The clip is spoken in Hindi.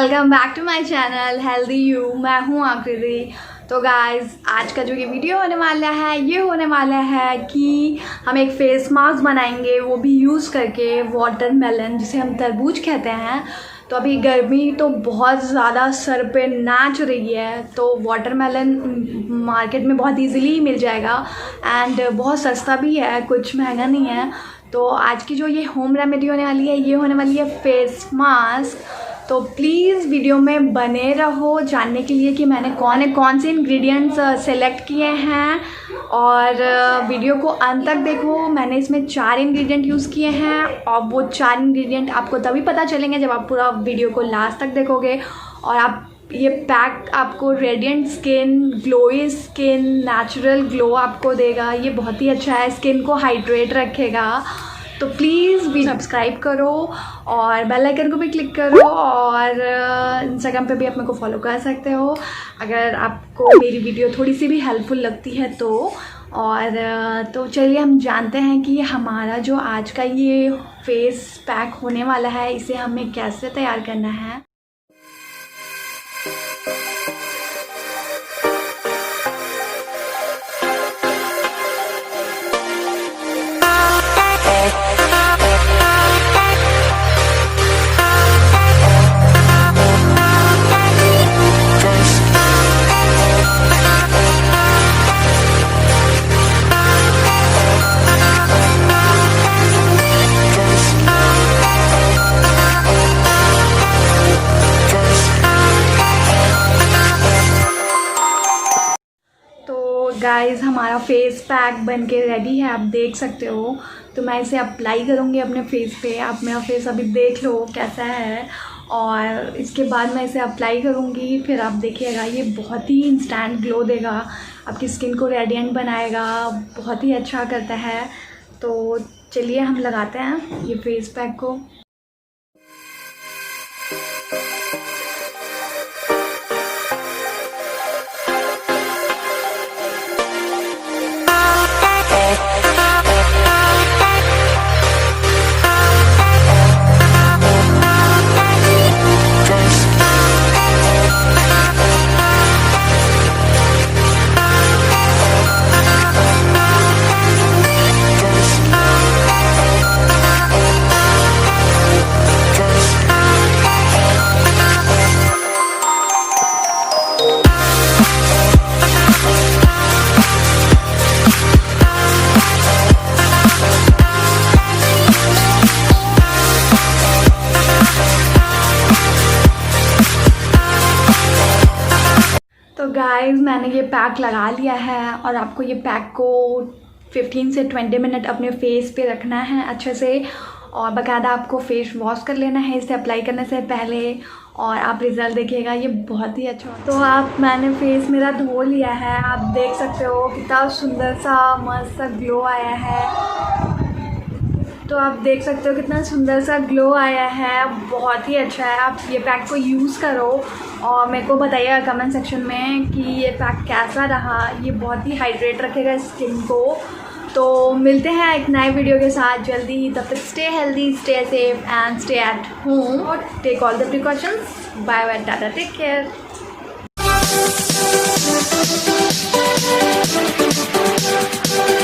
Welcome back to my channel healthy you. मैं हूँ आकृति। तो गाइस, आज का जो ये वीडियो होने वाला है ये होने वाला है कि हम एक फेस मास्क बनाएंगे, वो भी यूज़ करके वाटरमेलन, जिसे हम तरबूज कहते हैं। तो अभी गर्मी तो बहुत ज़्यादा सर पे नाच रही है, तो वाटरमेलन मार्केट में बहुत इजीली मिल जाएगा एंड बहुत सस्ता भी है, कुछ महंगा नहीं है। तो आज की जो ये होम रेमेडी होने वाली है ये होने वाली है फेस मास्क। तो प्लीज़ वीडियो में बने रहो जानने के लिए कि मैंने कौन से इंग्रेडिएंट्स सेलेक्ट किए हैं, और वीडियो को अंत तक देखो। मैंने इसमें 4 इंग्रेडिएंट यूज़ किए हैं और वो 4 इंग्रेडिएंट आपको तभी पता चलेंगे जब आप पूरा वीडियो को लास्ट तक देखोगे। और आप ये पैक आपको radiant skin, glowy skin, natural glow आपको देगा। ये बहुत ही अच्छा है, स्किन को हाइड्रेट रखेगा। तो प्लीज़ भी सब्सक्राइब करो और बेल आइकन को भी क्लिक करो, और इंस्टाग्राम पे भी आप मेरे को फॉलो कर सकते हो अगर आपको मेरी वीडियो थोड़ी सी भी हेल्पफुल लगती है तो। और तो चलिए हम जानते हैं कि हमारा जो आज का ये फेस पैक होने वाला है इसे हमें कैसे तैयार करना है। गाइस, हमारा फेस पैक बन के रेडी है, आप देख सकते हो। तो मैं इसे अप्लाई करूँगी अपने फेस पे। आप मेरा फेस अभी देख लो कैसा है, और इसके बाद मैं इसे अप्लाई करूँगी, फिर आप देखिएगा ये बहुत ही इंस्टेंट ग्लो देगा, आपकी स्किन को रेडिएंट बनाएगा, बहुत ही अच्छा करता है। तो चलिए हम लगाते हैं ये फेस पैक को। तो गाइस, मैंने ये पैक लगा लिया है और आपको ये पैक को 15 से 20 मिनट अपने फेस पे रखना है अच्छे से, और बाकायदा आपको फेस वॉश कर लेना है इसे अप्लाई करने से पहले, और आप रिज़ल्ट देखिएगा ये बहुत ही अच्छा। तो मैंने फेस मेरा धो लिया है, आप देख सकते हो कितना सुंदर सा मस्त सा ग्लो आया है। तो आप देख सकते हो कितना सुंदर सा ग्लो आया है, बहुत ही अच्छा है। आप ये पैक को यूज़ करो और मेरे को बताइएगा कमेंट सेक्शन में कि ये पैक कैसा रहा। ये बहुत ही हाइड्रेट रखेगा स्किन को। तो मिलते हैं एक नए वीडियो के साथ जल्दी, तब तक stay healthy, stay safe and stay at home, और take all the precautions. Bye bye, tata, take care.